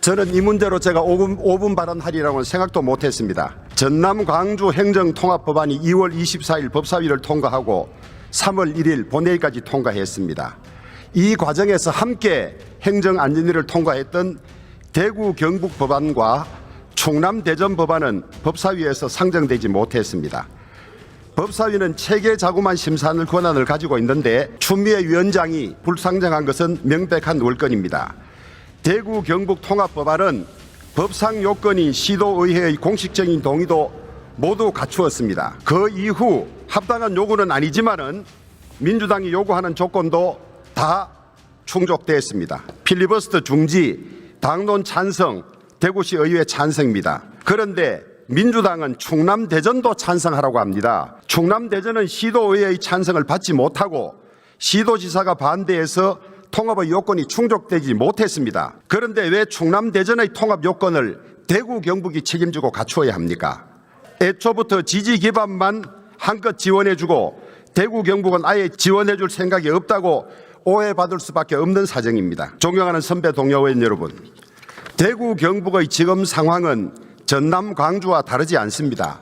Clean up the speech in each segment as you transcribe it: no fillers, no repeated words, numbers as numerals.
저는 이 문제로 제가 5분 발언하리라고는 생각도 못했습니다. 전남 광주 행정통합법안이 2월 24일 법사위를 통과하고 3월 1일 본회의까지 통과했습니다. 이 과정에서 함께 행정안전위를 통과했던 대구 경북 법안과 충남 대전 법안은 법사위에서 상정되지 못했습니다. 법사위는 체계자구만 심사하는 권한을 가지고 있는데 추미애 위원장이 불상정한 것은 명백한 월권입니다. 대구 경북 통합법안은 법상 요건인 시도의회의 공식적인 동의도 모두 갖추었습니다. 그 이후 합당한 요구는 아니지만은 민주당이 요구하는 조건도 다 충족되었습니다. 필리버스터 중지, 당론 찬성, 대구시 의회 찬성입니다. 그런데 민주당은 충남 대전도 찬성하라고 합니다. 충남 대전은 시도의회의 찬성을 받지 못하고 시도지사가 반대해서 통합의 요건이 충족되지 못했습니다. 그런데 왜 충남 대전의 통합 요건을 대구 경북이 책임지고 갖추어야 합니까? 애초부터 지지 기반만 한껏 지원해주고 대구 경북은 아예 지원해줄 생각이 없다고 오해받을 수밖에 없는 사정입니다. 존경하는 선배 동료 의원 여러분, 대구 경북의 지금 상황은 전남 광주와 다르지 않습니다.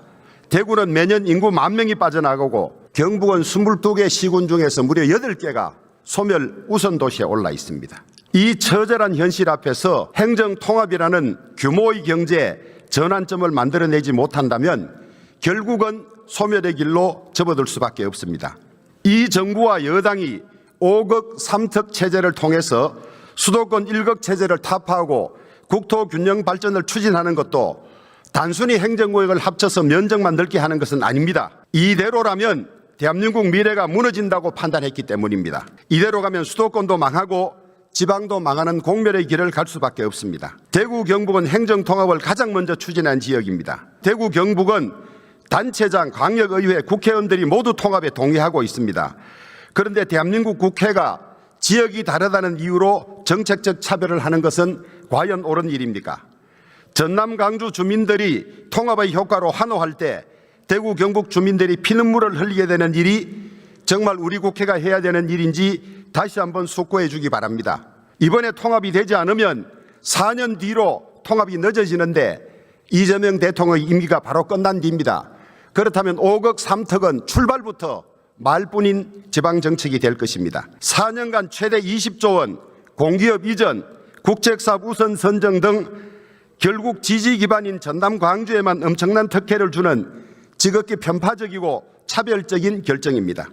대구는 매년 인구 10,000명이 빠져나가고 경북은 22개 시군 중에서 무려 8개가 소멸 우선 도시에 올라 있습니다. 이 처절한 현실 앞에서 행정통합이라는 규모의 경제 전환점을 만들어내지 못한다면 결국은 소멸의 길로 접어들 수밖에 없습니다. 이 정부와 여당이 5극 3특 체제를 통해서 수도권 1극 체제를 타파하고 국토 균형 발전을 추진하는 것도 단순히 행정구역을 합쳐서 면적만 넓게 하는 것은 아닙니다. 이대로라면 대한민국 미래가 무너진다고 판단했기 때문입니다. 이대로 가면 수도권도 망하고 지방도 망하는 공멸의 길을 갈 수밖에 없습니다. 대구 경북은 행정통합을 가장 먼저 추진한 지역입니다. 대구 경북은 단체장, 광역의회, 국회의원들이 모두 통합에 동의하고 있습니다. 그런데 대한민국 국회가 지역이 다르다는 이유로 정책적 차별을 하는 것은 과연 옳은 일입니까? 전남 광주 주민들이 통합의 효과로 환호할 때 대구 경북 주민들이 피눈물을 흘리게 되는 일이 정말 우리 국회가 해야 되는 일인지 다시 한번 숙고해 주기 바랍니다. 이번에 통합이 되지 않으면 4년 뒤로 통합이 늦어지는데 이재명 대통령의 임기가 바로 끝난 뒤입니다. 그렇다면 5극 3특은 출발부터 말뿐인 지방정책이 될 것입니다. 4년간 최대 20조 원, 공기업 이전, 국책사업 우선 선정 등 결국 지지 기반인 전남 광주에만 엄청난 특혜를 주는 지극히 편파적이고 차별적인 결정입니다.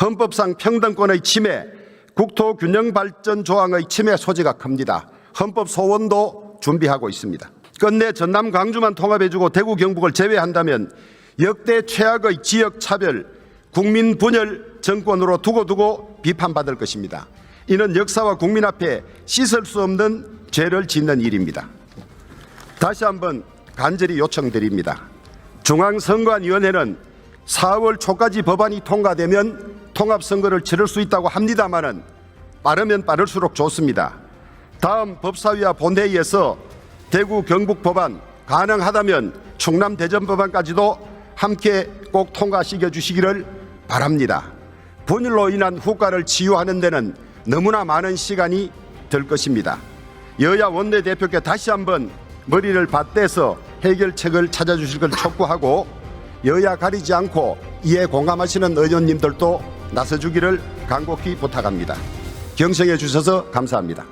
헌법상 평등권의 침해, 국토 균형 발전 조항의 침해 소지가 큽니다. 헌법 소원도 준비하고 있습니다. 끝내 전남 광주만 통합해주고 대구 경북을 제외한다면 역대 최악의 지역 차별, 국민 분열 정권으로 두고두고 비판받을 것입니다. 이는 역사와 국민 앞에 씻을 수 없는 죄를 짓는 일입니다. 다시 한번 간절히 요청드립니다. 중앙선관위원회는 4월 초까지 법안이 통과되면 통합선거를 치를 수 있다고 합니다마는 빠르면 빠를수록 좋습니다. 다음 법사위와 본회의에서 대구 경북 법안, 가능하다면 충남 대전 법안까지도 함께 꼭 통과시켜 주시기를 바랍니다. 분열로 인한 후과를 치유하는 데는 너무나 많은 시간이 들 것입니다. 여야 원내대표께 다시 한번 머리를 받대서 해결책을 찾아주실 걸 촉구하고 여야 가리지 않고 이에 공감하시는 의원님들도 나서주기를 간곡히 부탁합니다. 경청해 주셔서 감사합니다.